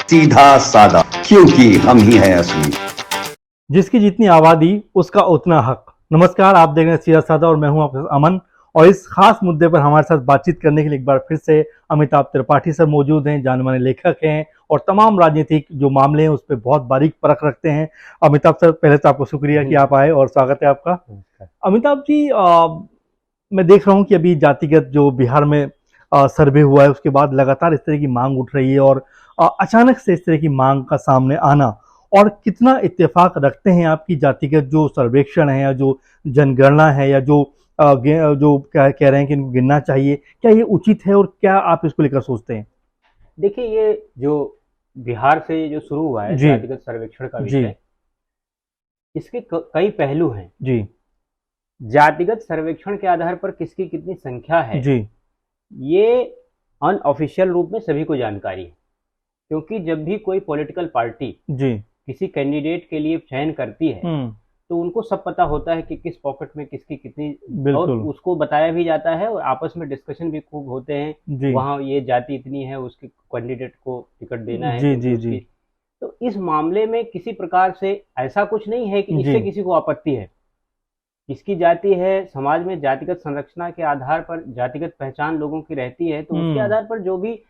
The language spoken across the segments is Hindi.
सीधा साधा, क्योंकि हम ही हैं असली। जिसकी जितनी आबादी उसका उतना हक। नमस्कार, आप देख रहे हैं सीधा साधा और मैं हूं आपके साथ अमन। और इस खास मुद्दे पर हमारे साथ बातचीत करने के लिए एक बार फिर से अमिताभ त्रिपाठी सर मौजूद हैं, जाने माने लेखक हैं और तमाम राजनीतिक जो मामले हैं उस पर बहुत बारीक परख रखते हैं। अमिताभ सर, पहले तो आपको शुक्रिया कि आप आए और स्वागत है आपका। अमिताभ जी, मैं देख रहा हूँ कि अभी जातिगत जो बिहार में सर्वे हुआ है उसके बाद लगातार इस तरह की मांग उठ रही है और अचानक से इस तरह की मांग का सामने आना, और कितना इत्तेफाक रखते हैं आपकी जातिगत जो सर्वेक्षण है या जो जनगणना है या जो जो क्या कह रहे हैं कि इनको गिनना चाहिए, क्या ये उचित है और क्या आप इसको लेकर सोचते हैं? देखिए, ये जो बिहार से जो शुरू हुआ है जी। जातिगत सर्वेक्षण का जी। विषय, इसके कई पहलू हैं। जी। जातिगत सर्वेक्षण के आधार पर किसकी कितनी संख्या है, जी। ये अनऑफिशियल रूप में सभी को जानकारी है। क्योंकि जब भी कोई पॉलिटिकल पार्टी जी। किसी कैंडिडेट के लिए चयन करती है, तो उनको सब पता होता है कि किस पॉकेट में किसकी कितनी, और बिल्कुल। उसको बताया भी जाता है और आपस में डिस्कशन भी खूब होते हैं। जी। वहाँ ये जाति इतनी है, उसके कैंडिडेट को टिकट देना है, जी। क्योंकि जी। उसकी। जी। तो इस मामले में किसी प्रकार से ऐसा कुछ नहीं है कि इससे जी। किसी को आपत्ति है। किसकी जाति है, समाज में जातिगत संरचना के आधार पर जातिगत पहचान लोगों की रहती है, तो उसके आधार पर जो भी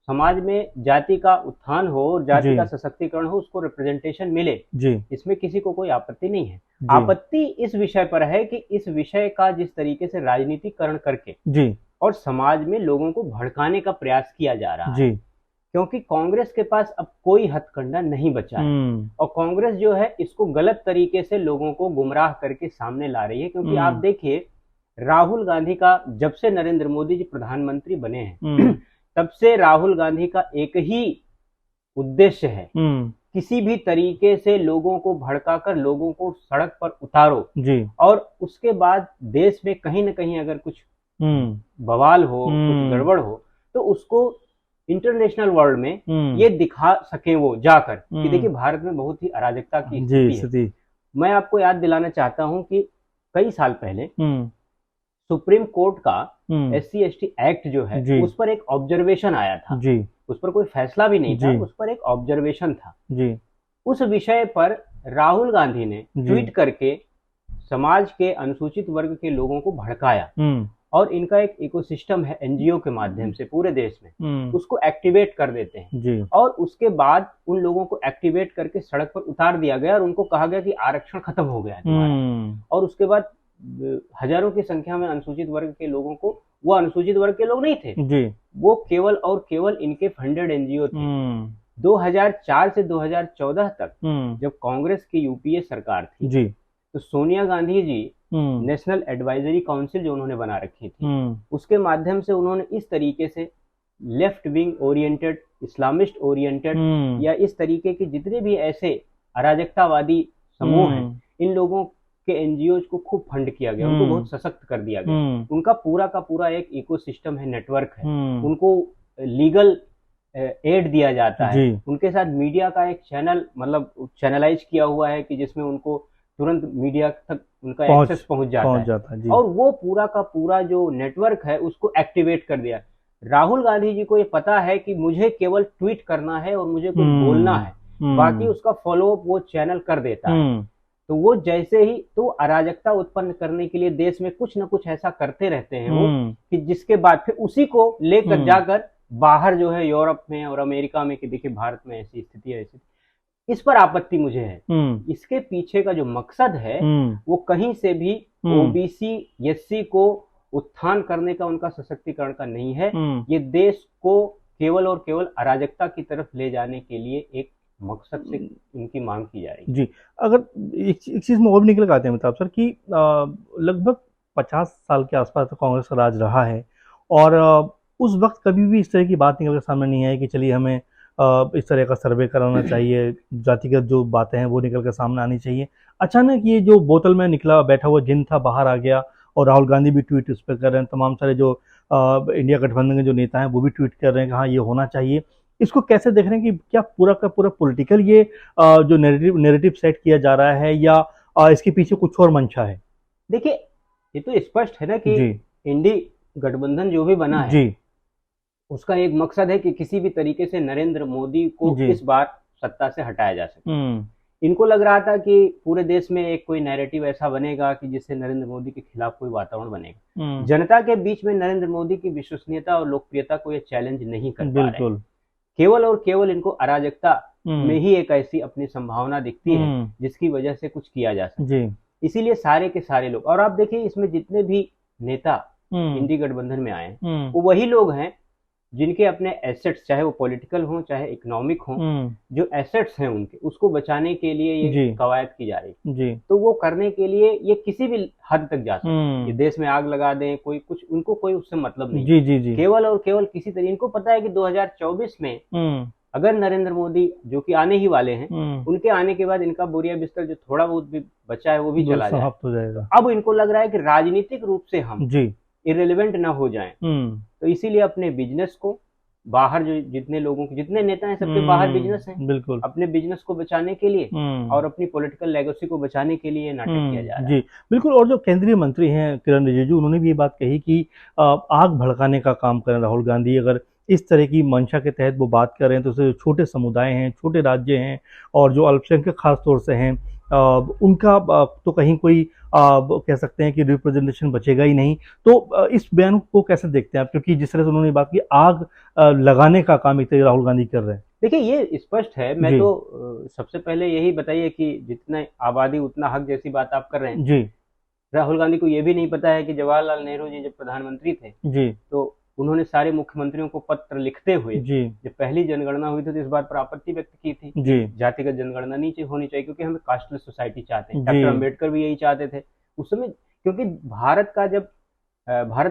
समाज में जाति का उत्थान हो और जाति जी। का सशक्तिकरण हो, उसको रिप्रेजेंटेशन मिले, जी। इसमें किसी को कोई आपत्ति नहीं है। जी। आपत्ति इस विषय पर है कि इस विषय का जिस तरीके से राजनीतिकरण करके जी। और समाज में लोगों को भड़काने का प्रयास किया जा रहा है। जी। क्योंकि कांग्रेस के पास अब कोई हथकंडा नहीं बचा है और कांग्रेस जो है इसको गलत तरीके से लोगों को गुमराह करके सामने ला रही है। क्योंकि आप देखिए, राहुल गांधी का जब से नरेंद्र मोदी जी प्रधानमंत्री बने हैं तब से राहुल गांधी का एक ही उद्देश्य है, किसी भी तरीके से लोगों को भड़काकर लोगों को सड़क पर उतारो। जी। और उसके बाद देश में कहीं ना कहीं अगर कुछ बवाल हो, कुछ गड़बड़ हो, तो उसको इंटरनेशनल वर्ल्ड में ये दिखा सके वो जाकर कि देखिए भारत में बहुत ही अराजकता की स्थिति है। मैं आपको याद दिलाना चाहता हूं कि कई साल पहले सुप्रीम कोर्ट का SC/ST एक्ट जो है उस पर एक ऑब्जर्वेशन आया था। जी। उस पर कोई फैसला भी नहीं था, उस पर एक ऑब्जर्वेशन था। जी। उस विषय पर राहुल गांधी ने ट्वीट करके समाज के अनुसूचित वर्ग के लोगों को भड़काया और इनका एक इकोसिस्टम है NGO के माध्यम से पूरे देश में, उसको एक्टिवेट कर देते हैं। जी। और उसके बाद उन लोगों को एक्टिवेट करके सड़क पर उतार दिया गया और उनको कहा गया कि आरक्षण खत्म हो गया है तुम्हारा। और उसके बाद हजारों की संख्या में अनुसूचित वर्ग के लोगों को, वो अनुसूचित वर्ग के लोग नहीं थे जी, वो केवल और केवल इनके फंडेड NGO थे। 2004 से 2014 तक जब कांग्रेस की UPA सरकार थी जी, तो Sonia Gandhi ji national advisory council जो उन्होंने बना रखी थी, उसके माध्यम से उन्होंने इस तरीके से left wing oriented, Islamist oriented या इस तरीके के जितने भी ऐसे अराजकतावादी समूह हैं, इन लोगों के NGOs को खूब फंड किया गया, उनको बहुत सशक्त कर दिया गया। उनका पूरा का पूरा एक इकोसिस्टम है, नेटवर्क है, उनको लीगल एड दिया जाता है। उनके साथ मीडिया का एक चैनल, मतलब चैनलाइज किया हुआ है कि जिसमें उनको तुरंत मीडिया तक उनका एक्सेस पहुंच जाता है। और वो पूरा का पूरा जो नेटवर्क है उसको एक्टिवेट कर दिया। राहुल गांधी जी को ये पता है कि मुझे केवल ट्वीट करना है और मुझे कुछ बोलना है, बाकी उसका फॉलोअप वो चैनल कर देता है। तो वो जैसे ही तो अराजकता उत्पन्न करने के लिए देश में कुछ ना कुछ ऐसा करते रहते हैं वो, कि जिसके बाद फिर उसी को लेकर जाकर बाहर जो है यूरोप में और अमेरिका में कि देखिए भारत में ऐसी स्थिति है, ऐसी। इस पर आपत्ति मुझे है। इसके पीछे का जो मकसद है वो कहीं से भी OBC SC को उत्थान करने का, उनका सशक्तिकरण का नहीं है। ये देश को केवल और केवल अराजकता की तरफ ले जाने के लिए एक मकसद से इनकी मांग की जा रही है। जी, अगर एक चीज में और भी निकल आते हैं मतलब सर कि लगभग 50 साल के आसपास तो कांग्रेस का राज रहा है और उस वक्त कभी भी इस तरह की बात निकल कर सामने नहीं आई कि चलिए हमें इस तरह का सर्वे कराना चाहिए, जातिगत जो बातें हैं वो निकल कर सामने आनी चाहिए। अचानक ये जो बोतल में निकला बैठा हुआ जिन था बाहर आ गया और राहुल गांधी भी ट्वीट उस पर कर रहे हैं, तमाम सारे जो इंडिया गठबंधन के जो नेता हैं वो भी ट्वीट कर रहे हैं कि हाँ ये होना चाहिए। इसको कैसे देख रहे हैं कि क्या पूरा का पूरा पॉलिटिकल ये जो नैरेटिव सेट किया जा रहा है या इसके पीछे कुछ और मंशा है? देखिए, ये तो स्पष्ट है ना कि इंडी गठबंधन जो भी बना है उसका एक मकसद है कि किसी भी तरीके से नरेंद्र मोदी को इस बार सत्ता से हटाया जा सके। इनको लग रहा था कि पूरे देश में एक कोई नैरेटिव ऐसा बनेगा कि जिससे नरेंद्र मोदी के खिलाफ कोई वातावरण बनेगा। जनता के बीच में नरेंद्र मोदी की विश्वसनीयता और लोकप्रियता को ये चैलेंज नहीं कर पा रहे। केवल और केवल इनको अराजकता में ही एक ऐसी अपनी संभावना दिखती है जिसकी वजह से कुछ किया जा सके। इसीलिए सारे के सारे लोग, और आप देखिए इसमें जितने भी नेता इंडी गठबंधन में आए वो वही लोग हैं जिनके अपने एसेट्स, चाहे वो पॉलिटिकल हों चाहे इकोनॉमिक हों, जो एसेट्स हैं उनके, उसको बचाने के लिए ये कवायद की जा रही है। तो वो करने के लिए ये किसी भी हद तक जा सकते हैं। ये देश में आग लगा दें, कोई कुछ, उनको कोई उससे मतलब नहीं। केवल और केवल किसी तरीके, इनको पता है कि 2024 में अगर नरेंद्र मोदी, जो कि आने ही वाले हैं, उनके आने के बाद इनका बोरिया बिस्तर जो थोड़ा बहुत भी बचा है वो भी चला जाएगा। अब इनको लग रहा है कि राजनीतिक रूप से हम इरेलीवेंट ना हो जाएं, तो इसीलिए अपने बिजनेस को बाहर, जो जितने लोगों के, जितने नेता हैं सबके बाहर बिजनेस हैं, बिल्कुल, अपने बिजनेस को बचाने के लिए और अपनी पॉलिटिकल लेगेसी को बचाने के लिए नाटक किया जा रहा है। जी बिल्कुल। और जो केंद्रीय मंत्री हैं किरण रिजिजू, उन्होंने भी ये बात कही कि आग भड़काने का काम करें राहुल गांधी। अगर इस तरह की मंशा के तहत वो बात कर रहे हैं तो छोटे समुदाय हैं, छोटे राज्य हैं और जो अल्पसंख्यक खास तौर से हैं, उनका तो कहीं कोई कह सकते हैं कि रिप्रेजेंटेशन बचेगा ही नहीं। तो इस बयान को कैसे देखते हैं आप, क्योंकि जिस तरह से उन्होंने बात की, आग लगाने का काम एक तरह राहुल गांधी कर रहे हैं। देखिए ये स्पष्ट है। मैं तो सबसे पहले यही बताइए कि जितना आबादी उतना हक जैसी बात आप कर रहे हैं जी। राहुल गांधी को ये भी नहीं पता है कि जवाहरलाल नेहरू जी जब प्रधानमंत्री थे जी, तो उन्होंने सारे मुख्यमंत्रियों को पत्र लिखते हुए जब पहली जनगणना हुई थी तो इस बात पर आपत्ति व्यक्त की थी, जातिगत जनगणना नीचे होनी चाहिए क्योंकि हमें कास्टलेस सोसाइटी चाहते हैं। डॉक्टर अंबेडकर भी यही चाहते थे उस समय, क्योंकि भारत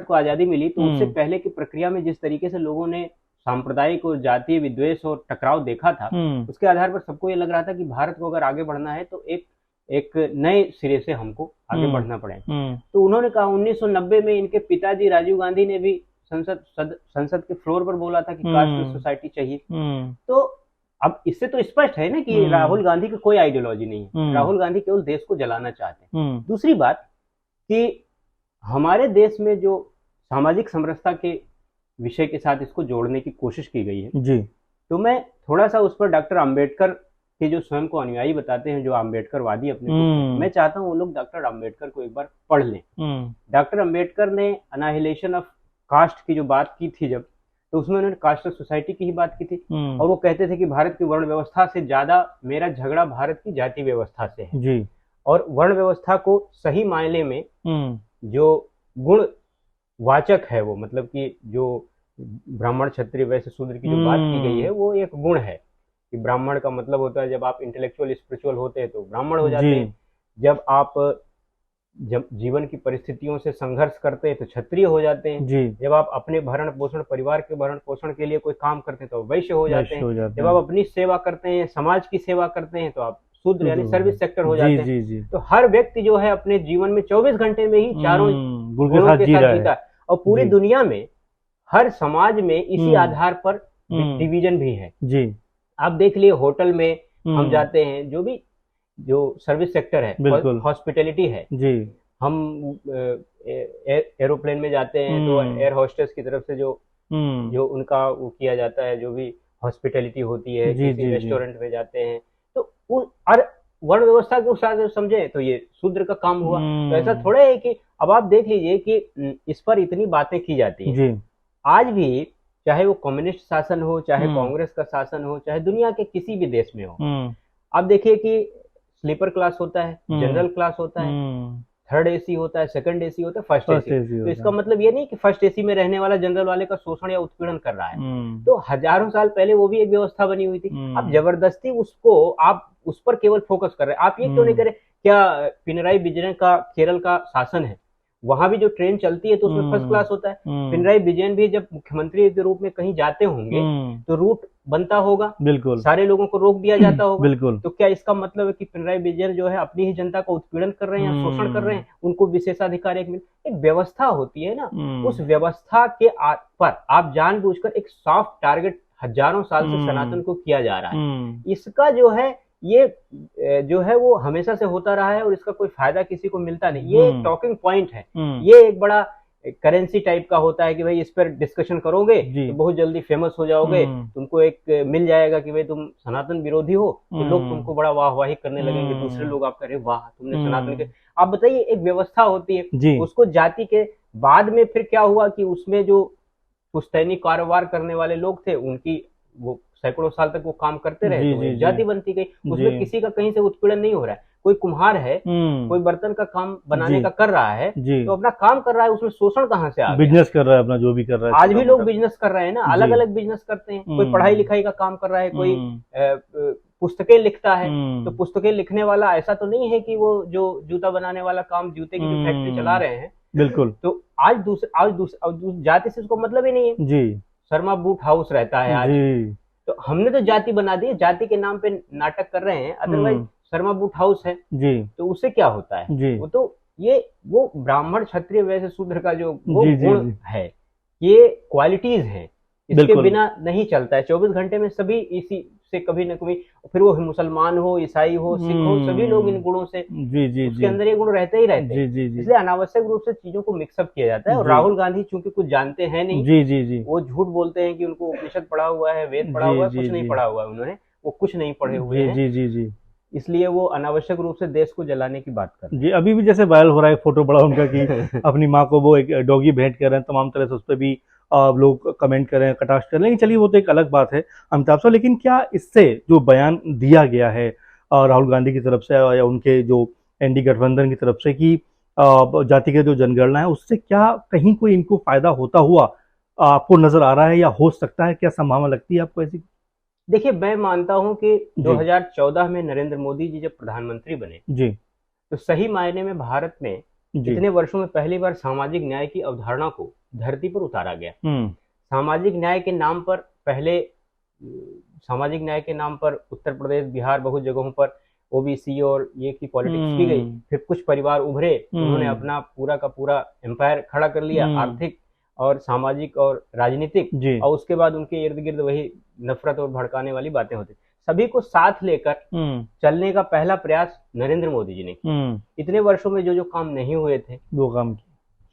को आजादी मिली तो उससे पहले की प्रक्रिया में जिस तरीके से लोगों ने सांप्रदायिक और जातीय विद्वेष और टकराव देखा था, उसके आधार पर सबको ये लग रहा था कि भारत को अगर आगे बढ़ना है तो एक नए सिरे से हमको आगे बढ़ना पड़ेगा। तो उन्होंने कहा 1990 में इनके पिताजी राजीव गांधी ने भी संसद के फ्लोर पर बोला था कि कास्टलेस सोसाइटी चाहिए। तो अब इससे तो स्पष्ट है ना कि राहुल गांधी की कोई आइडियोलॉजी नहीं है। राहुल गांधी केवल देश को जलाना चाहते हैं। दूसरी बात कि हमारे देश में जो सामाजिक समरसता के विषय के साथ इसको जोड़ने की कोशिश की गई है जी, तो मैं थोड़ा सा उस पर डॉक्टर अंबेडकर के जो स्वयं को अनुयायी बताते हैं, जो अम्बेडकरवादी अपने मैं चाहता हूँ वो लोग डॉक्टर अंबेडकर को एक बार पढ़ लें। डॉक्टर अंबेडकर ने अनाहिलेशन ऑफ कास्ट की जो बात की थी जब, तो उसमें उन्होंने कास्टलेस सोसाइटी की ही बात की थी और वो कहते थे कि भारत की वर्ण व्यवस्था से ज्यादा मेरा झगड़ा भारत की जाति व्यवस्था से है जी। और वर्ण व्यवस्था को सही मायने में जो गुण वाचक है वो, मतलब कि जो ब्राह्मण क्षत्रिय वैश्य शूद्र की जो बात की गई है वो एक गुण है कि ब्राह्मण का मतलब होता है जब आप इंटेलेक्चुअल स्पिरिचुअल होते हैं तो ब्राह्मण हो जाते हैं, जब जीवन की परिस्थितियों से संघर्ष करते हैं तो क्षत्रिय हो जाते हैं, जब आप अपने भरण पोषण, परिवार के भरण पोषण के लिए कोई काम करते हैं तो वैश्य हो जाते हैं, जब आप अपनी सेवा करते हैं, समाज की सेवा करते हैं तो आप शूद्र यानी सर्विस सेक्टर हो जाते हैं। तो हर व्यक्ति जो है अपने जीवन में 24 घंटे में ही चारों गुणों के साथ जीता है और पूरी दुनिया में हर समाज में इसी आधार पर डिवीजन भी है जी। आप देख लिए होटल में हम जाते हैं, जो सर्विस सेक्टर है, हॉस्पिटैलिटी है जी, हम एरोप्लेन में जाते हैं तो एयर होस्टेस की तरफ से जो उनका वो किया जाता है, जो भी हॉस्पिटैलिटी होती है, किसी रेस्टोरेंट में जाते हैं तो वर्ण व्यवस्था के साथ समझे तो ये शूद्र का काम हुआ। तो ऐसा थोड़ा है कि अब आप देख लीजिए कि इस पर इतनी बातें की जाती है। आज भी चाहे वो कम्युनिस्ट शासन हो, चाहे कांग्रेस का शासन हो, चाहे दुनिया के किसी भी देश में हो, आप देखिए कि स्लीपर क्लास होता है, जनरल क्लास होता है, थर्ड एसी होता है, सेकंड एसी होता है, फर्स्ट एसी। तो इसका मतलब ये नहीं कि फर्स्ट एसी में रहने वाला जनरल वाले का शोषण या उत्पीड़न कर रहा है। तो हजारों साल पहले वो भी एक व्यवस्था बनी हुई थी। अब जबरदस्ती उसको आप उस पर केवल फोकस कर रहे हैं। आप ये क्यों नहीं करें, क्या पिनराई विजयन का केरल का शासन है, वहां भी जो ट्रेन चलती है तो उसमें फर्स्ट क्लास होता है। पिनराई विजयन भी जब मुख्यमंत्री के रूप में कहीं जाते होंगे तो रूट बनता होगा, बिल्कुल, सारे लोगों को रोक दिया जाता होगा, बिल्कुल। तो क्या इसका मतलब है कि पिनराई विजयन जो है अपनी ही जनता का उत्पीड़न कर रहे हैं या शोषण कर रहे हैं, उनको विशेषाधिकार एक व्यवस्था होती है ना, उस व्यवस्था के पर आप जानबूझकर एक सॉफ्ट टारगेट हजारों साल से सनातन को किया जा रहा है। इसका जो है ये जो है वो हमेशा से होता रहा है और इसका कोई फायदा किसी को मिलता नहीं। ये एक टॉकिंग पॉइंट है, ये एक बड़ा करेंसी टाइप का होता है कि भाई इस पर डिस्कशन करोगे तो बहुत जल्दी फेमस हो जाओगे, तुमको एक मिल जाएगा कि भाई तुम सनातन विरोधी हो, तो लोग तुमको बड़ा वाहवाही करने लगेंगे, दूसरे लोग आप कह रहे वाह तुमने सनातन के। आप बताइए, एक व्यवस्था होती है, उसको जाति के बाद में फिर क्या हुआ कि उसमें जो पुश्तैनी कारोबार करने वाले लोग थे उनकी वो सैकड़ों साल तक वो काम करते रहे, तो जाति बनती गई। उसमें किसी का कहीं से उत्पीड़न नहीं हो रहा है। कोई कुम्हार है, कोई बर्तन का काम बनाने का कर रहा है, तो अपना काम कर रहा है, उसमें शोषण कहाँ से आ गया? बिजनेस कर रहा है अपना, जो भी कर रहा है। आज भी लोग बिजनेस कर रहे हैं ना, अलग अलग बिजनेस करते हैं। कोई पढ़ाई लिखाई का काम कर रहा है, कोई पुस्तकें लिखता है, तो पुस्तकें लिखने वाला ऐसा तो नहीं है कि वो जो जूता बनाने वाला काम, जूते की जो फैक्ट्री चला रहे हैं, बिल्कुल। तो आज जाति से उसको मतलब ही नहीं है जी। शर्मा बूट हाउस रहता है आज जी। तो हमने तो जाति बना दी, जाति के नाम पे नाटक कर रहे हैं, अदरवाइज शर्मा बूट हाउस है जी, तो उससे क्या होता है जी? वो तो वो ब्राह्मण क्षत्रिय वैश्य शूद्र का जो वो गुण है, ये क्वालिटीज हैं, इसके बिना नहीं चलता है। 24 घंटे में सभी इसी से कभी न कभी, फिर वो मुसलमान हो, ईसाई हो, सिख हो, सभी लोग इन गुणों से उसके अंदर ये गुण रहते ही रहते हैं। इसलिए अनावश्यक रूप से चीजों को मिक्सअप किया जाता है। और राहुल गांधी चूंकि कुछ जानते हैं नहीं, वो झूठ बोलते हैं कि उनको उपनिषद पढ़ा हुआ है, वेद पढ़ा हुआ है, कुछ नहीं पढ़ा हुआ है उन्होंने, वो कुछ नहीं पढ़े हुए हैं, इसलिए वो अनावश्यक रूप से देश को जलाने की बात कर रहे हैं जी। अभी भी जैसे वायरल हो रहा है फोटो बड़ा उनका कि अपनी माँ को वो एक डॉगी भेंट कर रहे हैं, तमाम तरह से उस पर भी लोग कमेंट कर रहे हैं, कटाक्ष कर रहे हैं, लेकिन चलिए वो तो एक अलग बात है अमिताभ साहब। लेकिन क्या इससे जो बयान दिया गया है राहुल गांधी की तरफ से या उनके जो एनडी गठबंधन की तरफ से कि जाति के जो जनगणना है, उससे क्या कहीं कोई इनको फायदा होता हुआ आपको नजर आ रहा है या हो सकता है? क्या संभावना लगती है आपको ऐसी? देखिए, मैं मानता हूं कि 2014 में नरेंद्र मोदी जी जब प्रधानमंत्री बने जी, तो सही मायने में भारत में इतने वर्षों में पहली बार सामाजिक न्याय की अवधारणा को धरती पर उतारा गया। सामाजिक न्याय के नाम पर पहले सामाजिक न्याय के नाम पर उत्तर प्रदेश, बिहार, बहुत जगहों पर ओबीसी और ये की पॉलिटिक्स की गई। फिर कुछ परिवार उभरे, उन्होंने अपना पूरा का पूरा एम्पायर खड़ा कर लिया, आर्थिक और सामाजिक और राजनीतिक, और उसके बाद उनके इर्द गिर्द वही नफरत और भड़काने वाली बातें होती। सभी को साथ लेकर चलने का पहला प्रयास नरेंद्र मोदी जी ने किया। इतने वर्षों में जो जो काम नहीं हुए थे वो काम किए।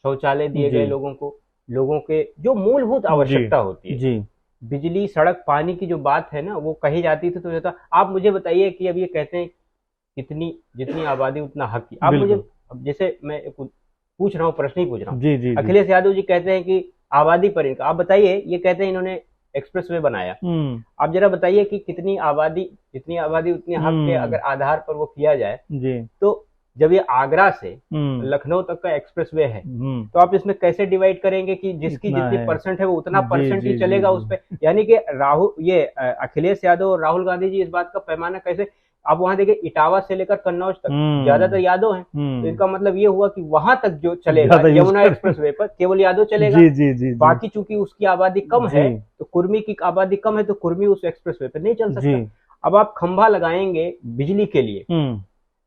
शौचालय दिए गए लोगों को, लोगों के जो मूलभूत आवश्यकता होती है जी, बिजली, सड़क, पानी की जो बात है ना, वो कही जाती थी तो आप मुझे बताइए कि अब ये कहते हैं जितनी आबादी उतना हक की। आप मुझे, जैसे मैं पूछ रहा हूँ, प्रश्न ही पूछ रहा हूँ, अखिलेश यादव जी कहते हैं कि आबादी पर इनका, आप बताइए, ये कहते हैं इन्होंने एक्सप्रेसवे बनाया, आप जरा बताइए कि जितनी आबादी उतनी हक के अगर आधार पर वो किया जाए जी, तो जब ये आगरा से लखनऊ तक का एक्सप्रेसवे है, तो आप इसमें कैसे डिवाइड करेंगे कि जिसकी जितनी परसेंट है वो उतना परसेंट ही चलेगा उस पे? यानी कि अखिलेश यादव और राहुल गांधी जी इस बात का पैमाना कैसे, आप वहां देखिए इटावा से लेकर कन्नौज तक ज्यादातर यादव हैं, तो इनका मतलब ये हुआ कि वहां तक जो चलेगा यमुना एक्सप्रेसवे पर केवल यादव चलेगा जी। बाकी चूंकि उसकी आबादी कम है, तो कुर्मी की आबादी कम है, तो कुर्मी उस एक्सप्रेसवे पर नहीं चल सकता। अब आप खंभा लगाएंगे बिजली के लिए,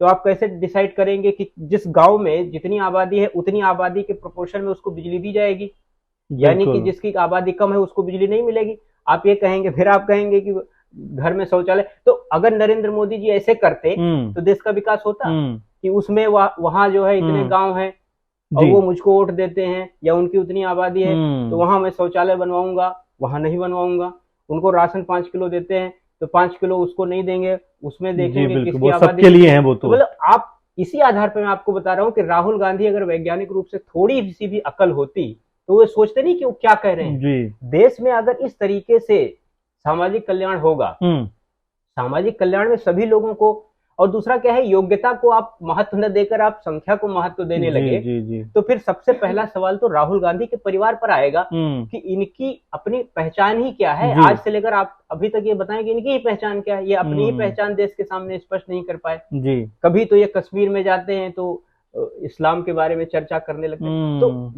तो आप कैसे डिसाइड करेंगे कि जिस गांव में जितनी आबादी है उतनी आबादी के प्रोपोर्शन में उसको बिजली दी जाएगी, यानी कि जिसकी आबादी कम है उसको बिजली नहीं मिलेगी। आप ये कहेंगे, फिर आप कहेंगे कि घर में शौचालय। तो अगर नरेंद्र मोदी जी ऐसे करते तो देश का विकास होता कि उसमें वहां जो है इतने गांव हैं और वो मुझको वोट देते हैं या उनकी उतनी आबादी है, तो वहां मैं शौचालय बनवाऊंगा, वहां नहीं बनवाऊंगा। उनको राशन 5 किलो देते हैं तो 5 किलो उसको नहीं देंगे, उसमें देखेंगे किसकी आबादी के लिए है वो। तो मतलब आप इसी आधार पर मैं आपको बता रहा हूँ कि राहुल गांधी अगर वैज्ञानिक रूप से थोड़ी सी भी अकल होती तो वो सोचते नहीं कि वो क्या कह रहे हैं। देश में अगर इस तरीके से सामाजिक कल्याण होगा, सामाजिक कल्याण में सभी लोगों को, और दूसरा क्या है, योग्यता को आप महत्व न देकर आप संख्या को महत्व देने लगे, तो फिर सबसे पहला सवाल तो राहुल गांधी के परिवार पर आएगा कि इनकी अपनी पहचान ही क्या है। आज से लेकर आप अभी तक ये बताएं कि इनकी ही पहचान क्या है। ये अपनी ही पहचान देश के सामने स्पष्ट नहीं कर पाए। कभी तो ये कश्मीर में जाते हैं तो इस्लाम के बारे में चर्चा करने लगते हैं। तो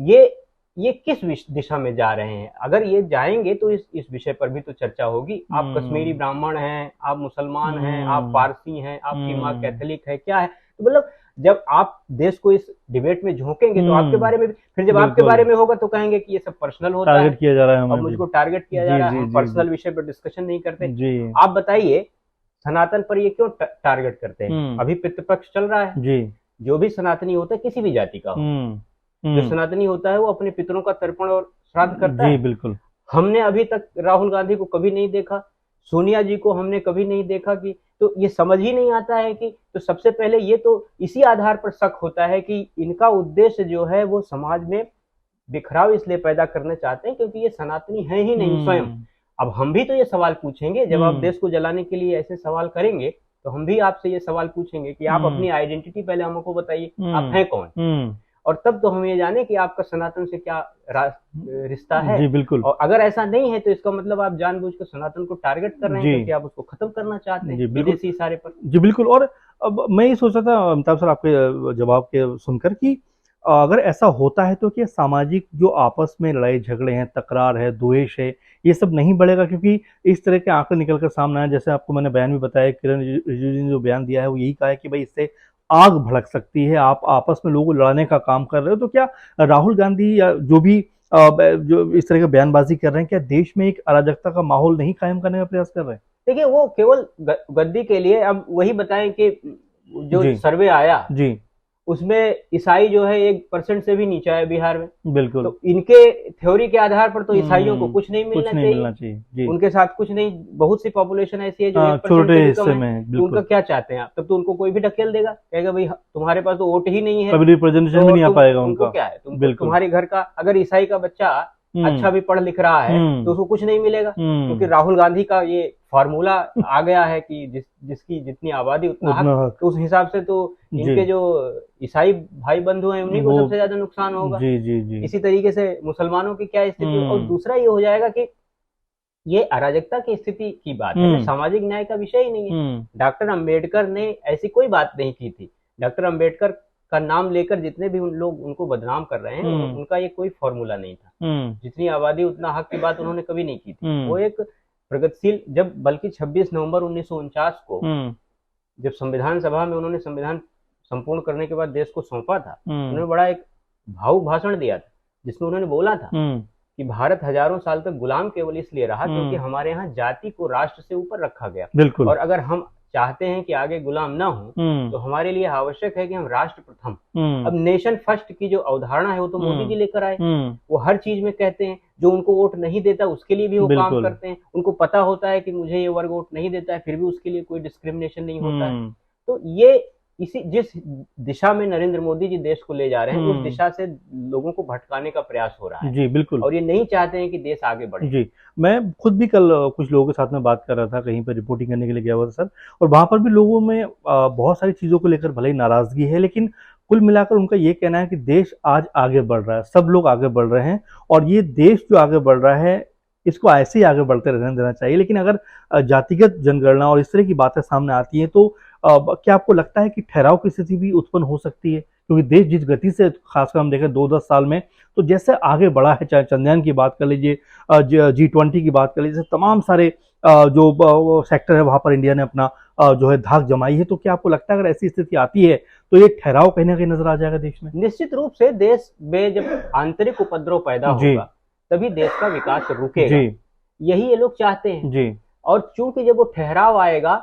ये किस दिशा में जा रहे हैं? अगर ये जाएंगे तो इस विषय पर भी तो चर्चा होगी। आप कश्मीरी ब्राह्मण हैं, आप मुसलमान हैं, आप पारसी हैं, आपकी माँ कैथोलिक है, क्या है? तो मतलब जब आप देश को इस डिबेट में झोंकेंगे तो आपके बारे में, फिर जब आपके बारे में होगा तो कहेंगे कि ये सब पर्सनल होता है, टारगेट किया जा रहा है, और मुझको टारगेट किया जा रहा है, हम पर्सनल विषय पर डिस्कशन नहीं करते। आप बताइए सनातन पर ये क्यों टारगेट करते हैं? अभी पितृपक्ष चल रहा है। जो भी सनातनी होता है किसी भी जाति का हो, जो सनातनी होता है वो अपने पितरों का तर्पण और श्राद्ध करता जी है। बिल्कुल। हमने अभी तक राहुल गांधी को कभी नहीं देखा, सोनिया जी को हमने कभी नहीं देखा कि, तो ये समझ ही नहीं आता है कि, तो सबसे पहले ये तो इसी आधार पर शक होता है कि इनका उद्देश्य जो है वो समाज में बिखराव इसलिए पैदा करना चाहते हैं क्योंकि ये सनातनी है ही नहीं स्वयं। अब हम भी तो ये सवाल पूछेंगे, जब आप देश को जलाने के लिए ऐसे सवाल करेंगे तो हम भी आपसे ये सवाल पूछेंगे कि आप अपनी आइडेंटिटी पहले हमको बताइए, आप हैं कौन, और तब तो हम ये जाने कि आपका सनातन से क्या रिश्ता है। जी बिल्कुल। और अगर ऐसा नहीं है तो इसका मतलब आप जानबूझकर सनातन को टारगेट कर रहे हैं क्योंकि आप उसको खत्म करना चाहते हैं विदेशी इशारे पर। जी बिल्कुल। और अब मैं ये सोच रहा था अमिताभ सर आपके जवाब के सुनकर कि अगर ऐसा होता है तो क्या सामाजिक जो आपस में लड़ाई झगड़े हैं, तकरार है, द्वेष है, ये सब नहीं बढ़ेगा? क्योंकि इस तरह के आंकड़े निकल कर सामने आए, जैसे आपको मैंने बयान भी बताया, किरण रिजिजू ने जो बयान दिया है वो यही कहा है कि भाई इससे आग भड़क सकती है, आप आपस में लोगों को लड़ाने का काम कर रहे हो। तो क्या राहुल गांधी या जो भी जो इस तरह का बयानबाजी कर रहे हैं, क्या देश में एक अराजकता का माहौल नहीं कायम करने का प्रयास कर रहे हैं? देखिए वो केवल गद्दी के लिए, अब वही बताएं कि जो सर्वे आया जी उसमें ईसाई जो है 1% से भी नीचा है बिहार में। बिल्कुल। तो इनके थ्योरी के आधार पर तो ईसाइयों को कुछ नहीं मिलना चाहिए जी। उनके साथ कुछ नहीं, बहुत सी पॉपुलेशन ऐसी है जो 1% से भी कम है। उनका क्या चाहते हैं आप? तब तो उनको कोई भी ढकेल देगा, कहेगा भाई तुम्हारे पास तो वोट ही नहीं है, रिप्रेजेंटेशन भी नहीं आ पाएगा उनका। क्या है तुम्हारे घर का, अगर ईसाई का बच्चा अच्छा भी पढ़ लिख रहा है तो उसको कुछ नहीं मिलेगा, क्योंकि राहुल गांधी का ये फार्मूला आ गया है कि जिसकी जितनी आबादी उतना हक, तो उस हिसाब से तो इनके जो ईसाई भाई बंधु हैं उन्हीं को सबसे ज्यादा नुकसान होगा। जी जी जी। इसी तरीके से मुसलमानों की क्या स्थिति, और दूसरा ये हो जाएगा कि ये अराजकता की स्थिति की बात है, सामाजिक न्याय का विषय ही नहीं है। डॉक्टर अम्बेडकर ने ऐसी कोई बात नहीं की थी। डॉक्टर अम्बेडकर का नाम लेकर जितने भी उन लोग उनको बदनाम कर रहे हैं, उनका ये कोई फॉर्मूला नहीं था। जितनी आबादी उतना हक की बात उन्होंने कभी नहीं की थी। वो एक प्रगतिशील, जब बल्कि 26 नवंबर 1949 को जब संविधान सभा में उन्होंने संविधान संपूर्ण करने के बाद देश को सौंपा था, उन्होंने बड़ा एक भावुक भाषण दिया था जिसमें उन्होंने बोला था कि भारत हजारों साल तक गुलाम केवल इसलिए रहा क्योंकि हमारे यहाँ जाति को राष्ट्र से ऊपर रखा गया। बिल्कुल। और अगर हम चाहते हैं कि आगे गुलाम ना हो तो हमारे लिए आवश्यक है कि हम राष्ट्र प्रथम, अब नेशन फर्स्ट की जो अवधारणा है वो तो मोदी जी लेकर आए। वो हर चीज में कहते हैं, जो उनको वोट नहीं देता उसके लिए भी वो काम करते हैं। उनको पता होता है कि मुझे ये वर्ग वोट नहीं देता है, फिर भी उसके लिए कोई डिस्क्रिमिनेशन नहीं होता है। तो ये जिस दिशा में नरेंद्र मोदी जी देश को ले जा रहे हैं, उस दिशा से लोगों को भटकाने का प्रयास हो रहा है। जी बिल्कुल। और ये नहीं चाहते हैं कि देश आगे बढ़े। जी, मैं खुद भी कल कुछ लोगों के साथ में बात कर रहा था, कहीं पर रिपोर्टिंग करने के लिए गया हुआ था सर, और वहां पर भी लोगों में बहुत सारी चीजों को लेकर भले ही नाराजगी है, लेकिन कुल मिलाकर उनका ये कहना है कि देश आज आगे बढ़ रहा है, सब लोग आगे बढ़ रहे हैं, और ये देश जो आगे बढ़ रहा है इसको ऐसे ही आगे बढ़ते रहने देना चाहिए। लेकिन अगर जातिगत जनगणना और इस तरह की बातें सामने आती हैं तो क्या आपको लगता है कि ठहराव की स्थिति भी उत्पन्न हो सकती है? क्योंकि देश जिस गति से, खासकर हम देखें 2-10 साल में, तो जैसे आगे बढ़ा है, चाहे चंद्रयान की बात कर लीजिए, G20 की बात कर लीजिए, तमाम सारे जो सेक्टर है वहां पर इंडिया ने अपना जो है धाक जमाई है, तो क्या आपको लगता है अगर ऐसी स्थिति आती है तो ये ठहराव कहीं ना कहीं नजर आ जाएगा देश में? निश्चित रूप से देश में जब आंतरिक उपद्रव पैदा होगा तभी देश का विकास रुकेगा, यही ये लोग चाहते हैं जी। और चूंकि जब वो ठहराव आएगा,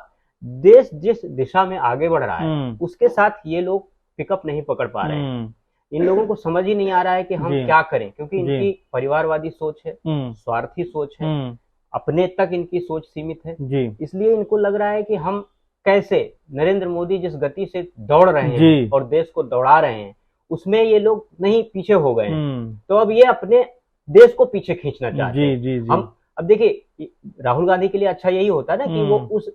देश जिस दिशा में आगे बढ़ रहा है उसके साथ ये लोग पिकअप नहीं पकड़ पा रहे हैं। इन लोगों को समझ ही नहीं आ रहा है कि हम क्या करें, क्योंकि इनकी परिवारवादी सोच है, स्वार्थी सोच है, अपने तक इनकी सोच सीमित है जी। इसलिए इनको लग रहा है कि हम कैसे, नरेंद्र मोदी जिस गति से दौड़ रहे हैं और देश को दौड़ा रहे हैं उसमें ये लोग नहीं पीछे हो गए, तो अब ये अपने देश को पीछे खींचना चाहते हैं। हम अब देखिए, राहुल गांधी के लिए अच्छा यही होता है ना कि वो उस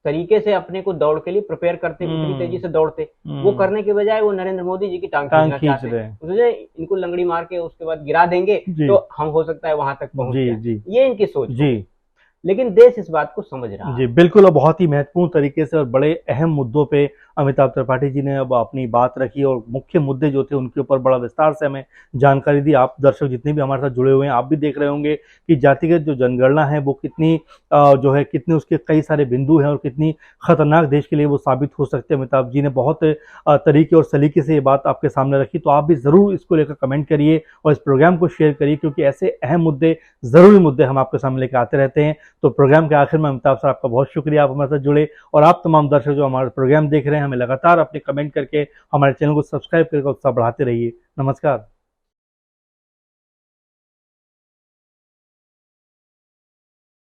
तरीके से अपने को दौड़ के लिए प्रिपेयर करते, इतनी तेजी से दौड़ते, वो करने के बजाय वो नरेंद्र मोदी जी की टांग खींचना चाहते हैं। उसने इनको लंगड़ी मार के उसके बाद गिरा देंगे तो हम हो सकता है वहां तक पहुंच जाए, ये इनकी सोच जी। लेकिन देश इस बात को समझ रहा है जी बिल्कुल। और बहुत ही महत्वपूर्ण तरीके से और बड़े अहम मुद्दों पे अमिताभ त्रिपाठी जी ने अब अपनी बात रखी, और मुख्य मुद्दे जो थे उनके ऊपर बड़ा विस्तार से हमें जानकारी दी। आप दर्शक जितने भी हमारे साथ जुड़े हुए हैं, आप भी देख रहे होंगे कि जातिगत जो जनगणना है वो कितनी जो है, कितने उसके कई सारे बिंदु हैं और कितनी खतरनाक देश के लिए वो साबित हो सकते हैं। अमिताभ जी ने बहुत तरीके और सलीके से ये बात आपके सामने रखी, तो आप भी ज़रूर इसको लेकर कमेंट करिए और इस प्रोग्राम को शेयर करिए, क्योंकि ऐसे अहम मुद्दे, ज़रूरी मुद्दे हम आपके सामने लेकर आते रहते हैं। तो प्रोग्राम के आखिर में अमिताभ सर आपका बहुत शुक्रिया, आप हमारे साथ जुड़े, और आप तमाम दर्शक जो हमारे प्रोग्राम देख रहे हैं हमें लगातार अपने कमेंट करके हमारे चैनल को सब्सक्राइब करके उत्साह बढ़ाते रहिए। नमस्कार।